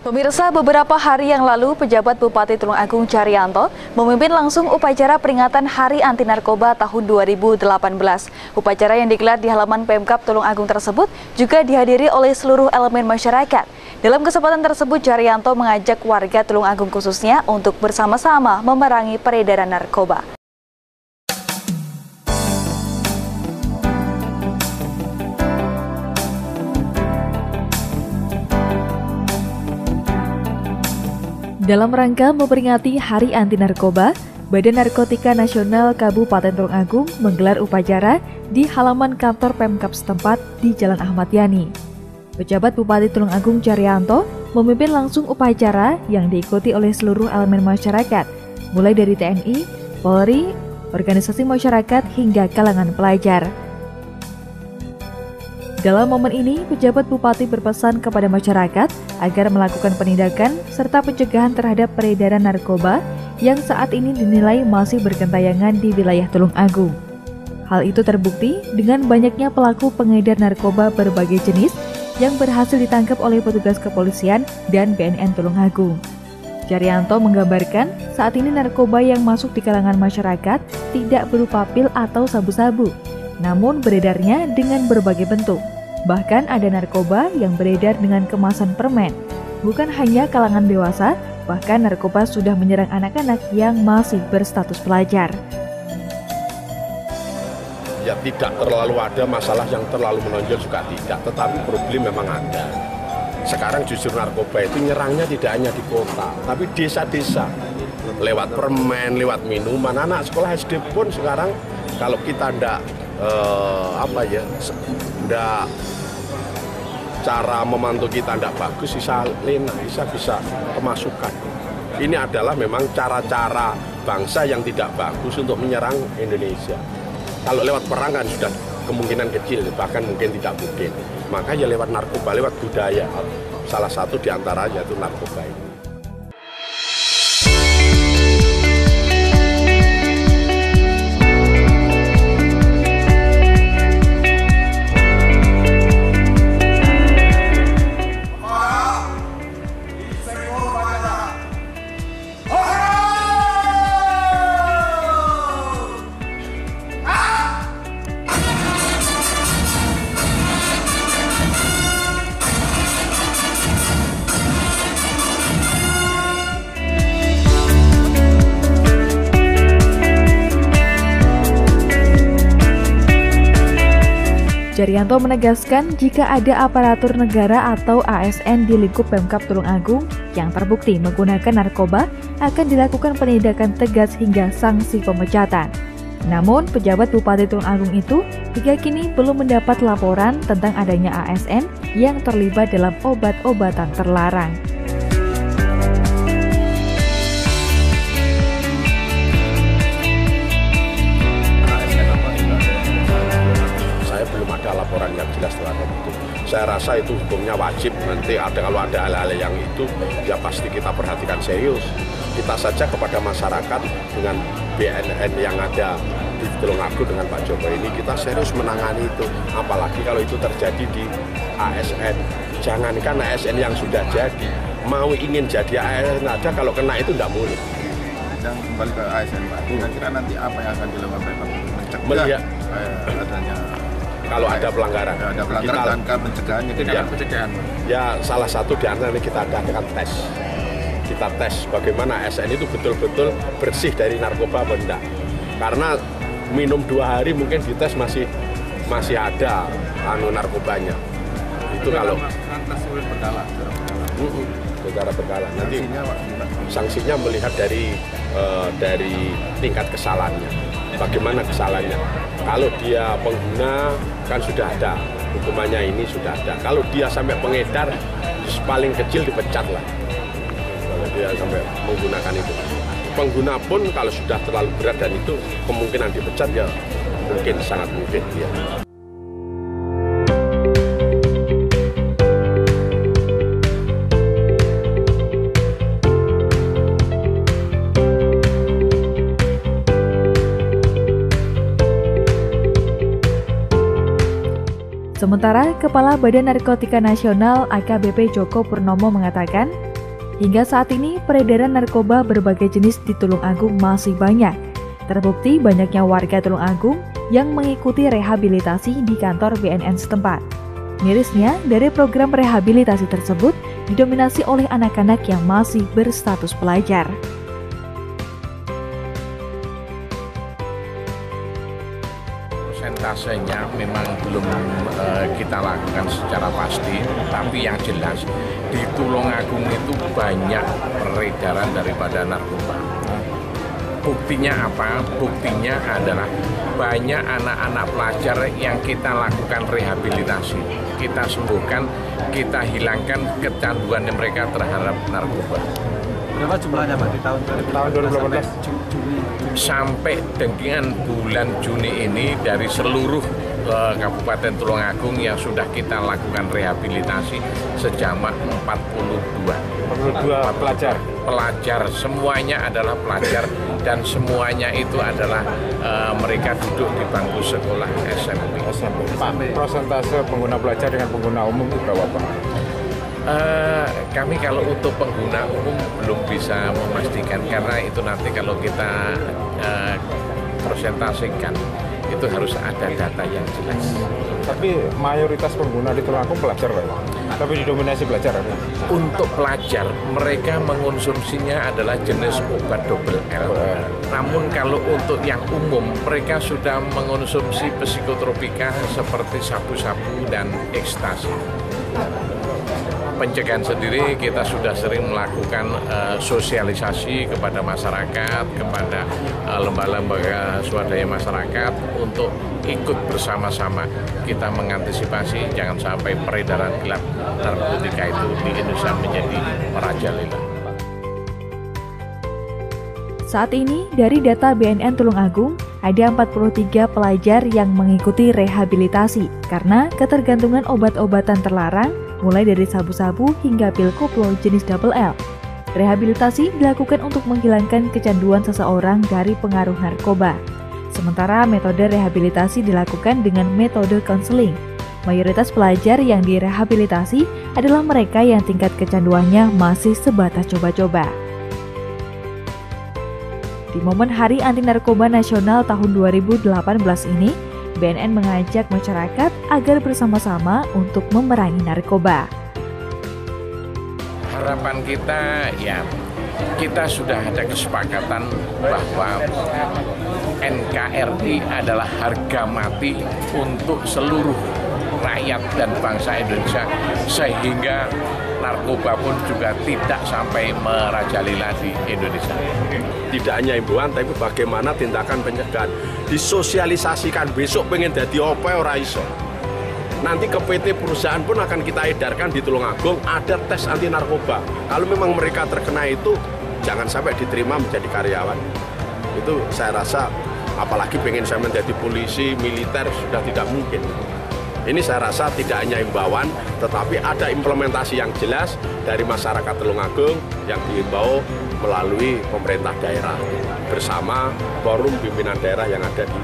Pemirsa, beberapa hari yang lalu, pejabat Bupati Tulungagung Caryanto memimpin langsung upacara peringatan Hari Anti Narkoba tahun 2018. Upacara yang digelar di halaman Pemkab Tulungagung tersebut juga dihadiri oleh seluruh elemen masyarakat. Dalam kesempatan tersebut, Caryanto mengajak warga Tulungagung khususnya untuk bersama-sama memerangi peredaran narkoba. Dalam rangka memperingati Hari Anti Narkoba, Badan Narkotika Nasional Kabupaten Tulungagung menggelar upacara di halaman kantor Pemkab setempat di Jalan Ahmad Yani. Pejabat Bupati Tulungagung Caryanto memimpin langsung upacara yang diikuti oleh seluruh elemen masyarakat, mulai dari TNI, Polri, organisasi masyarakat hingga kalangan pelajar. Dalam momen ini, pejabat Bupati berpesan kepada masyarakat agar melakukan penindakan serta pencegahan terhadap peredaran narkoba yang saat ini dinilai masih bergentayangan di wilayah Tulungagung. Hal itu terbukti dengan banyaknya pelaku pengedar narkoba berbagai jenis yang berhasil ditangkap oleh petugas kepolisian dan BNN Tulungagung. Caryanto menggambarkan saat ini narkoba yang masuk di kalangan masyarakat tidak berupa pil atau sabu-sabu, namun beredarnya dengan berbagai bentuk. Bahkan ada narkoba yang beredar dengan kemasan permen. Bukan hanya kalangan dewasa, bahkan narkoba sudah menyerang anak-anak yang masih berstatus pelajar. Ya tidak terlalu ada masalah yang terlalu menonjol juga tidak, tetapi problem memang ada. Sekarang justru narkoba itu nyerangnya tidak hanya di kota, tapi desa-desa. Lewat permen, lewat minuman, anak sekolah SD pun sekarang kalau kita ndak cara memantau kita ndak bagus, bisa kemasukan. Ini adalah memang cara-cara bangsa yang tidak bagus untuk menyerang Indonesia. Kalau lewat perang kan sudah kemungkinan kecil, bahkan mungkin tidak mungkin. Maka ya lewat narkoba, lewat budaya. Salah satu diantaranya itu narkoba ini. Caryanto menegaskan jika ada aparatur negara atau ASN di lingkup Pemkab Tulungagung yang terbukti menggunakan narkoba akan dilakukan penindakan tegas hingga sanksi pemecatan. Namun, pejabat Bupati Tulungagung itu hingga kini belum mendapat laporan tentang adanya ASN yang terlibat dalam obat-obatan terlarang. Laporan yang jelas terhadap itu. Saya rasa itu hukumnya wajib. Nanti kalau ada hal-hal yang itu, ya pasti kita perhatikan serius. Kita saja kepada masyarakat dengan BNN yang ada di Tulungagung dengan Pak Jokowi ini, kita serius menangani itu. Apalagi kalau itu terjadi di ASN. Jangankan ASN yang sudah jadi, mau ingin jadi ASN ada, kalau kena itu tidak boleh. Dan kembali ke ASN, Pak. Kira-kira nanti apa yang akan dilakukan mencegah adanya? Kalau ada pelanggaran, dan pencegahannya pencegahan. Ya salah satu di antara kita adakan tes. Kita tes bagaimana ASN itu betul-betul bersih dari narkoba atau enggak. Karena minum 2 hari mungkin dites masih ada narkobanya. Itu kalau secara berkala. Nanti sanksinya melihat dari tingkat kesalahannya. Bagaimana kesalahannya? Kalau dia pengguna kan sudah ada, hukumannya ini sudah ada. Kalau dia sampai pengedar, paling kecil dipecat lah. Kalau dia sampai menggunakan itu. Pengguna pun kalau sudah terlalu berat dan itu kemungkinan dipecat ya mungkin, sangat mungkin ya. Sementara Kepala Badan Narkotika Nasional AKBP Joko Purnomo mengatakan, Hingga saat ini, peredaran narkoba berbagai jenis di Tulungagung masih banyak. Terbukti banyaknya warga Tulungagung yang mengikuti rehabilitasi di kantor BNN setempat. Mirisnya, dari program rehabilitasi tersebut didominasi oleh anak-anak yang masih berstatus pelajar. Persentasenya memang belum kita lakukan secara pasti, tapi yang jelas di Tulungagung itu banyak peredaran daripada narkoba. Buktinya apa? Buktinya adalah banyak anak-anak pelajar yang kita lakukan rehabilitasi, kita sembuhkan, kita hilangkan kecanduan mereka terhadap narkoba. Berapa jumlahnya Pak di tahun 2018? Sampai dengan bulan Juni ini dari seluruh Kabupaten Tulungagung yang sudah kita lakukan rehabilitasi sejamak 42 pelajar. Pelajar semuanya adalah pelajar dan semuanya itu adalah mereka duduk di bangku sekolah SMP. Pak, persentase pengguna pelajar dengan pengguna umum itu berapa Pak? Kami kalau untuk pengguna umum belum bisa memastikan karena itu nanti kalau kita presentasikan itu harus ada data yang jelas. Tapi mayoritas pengguna di Tulungagung pelajar Pak? Tapi didominasi pelajar apa? Untuk pelajar, mereka mengonsumsinya adalah jenis obat double L. Namun kalau untuk yang umum, mereka sudah mengonsumsi psikotropika seperti sabu-sabu dan ekstasi. Pencegahan sendiri kita sudah sering melakukan sosialisasi kepada masyarakat, kepada lembaga-lembaga swadaya masyarakat untuk ikut bersama-sama kita mengantisipasi jangan sampai peredaran gelap narkotika itu di Indonesia menjadi merajalela. Saat ini, dari data BNN Tulungagung, ada 43 pelajar yang mengikuti rehabilitasi karena ketergantungan obat-obatan terlarang mulai dari sabu-sabu hingga pil koplo jenis double L. Rehabilitasi dilakukan untuk menghilangkan kecanduan seseorang dari pengaruh narkoba. Sementara metode rehabilitasi dilakukan dengan metode konseling. Mayoritas pelajar yang direhabilitasi adalah mereka yang tingkat kecanduannya masih sebatas coba-coba. Di momen Hari Anti Narkoba Nasional tahun 2018 ini, BNN mengajak masyarakat agar bersama-sama untuk memerangi narkoba. Harapan kita ya, kita sudah ada kesepakatan bahwa NKRI adalah harga mati untuk seluruh rakyat dan bangsa Indonesia sehingga narkoba pun juga tidak sampai merajalela di Indonesia. Tidak hanya himbauan, tapi bagaimana tindakan pencegahan. Disosialisasikan, besok pengen jadi apa ora iso. Nanti ke PT perusahaan pun akan kita edarkan di Tulungagung ada tes anti narkoba. Kalau memang mereka terkena itu, jangan sampai diterima menjadi karyawan. Itu saya rasa, apalagi pengen saya menjadi polisi, militer, sudah tidak mungkin. Ini saya rasa tidak hanya himbauan, tetapi ada implementasi yang jelas dari masyarakat Tulungagung yang dihimbau melalui pemerintah daerah bersama forum pimpinan daerah yang ada di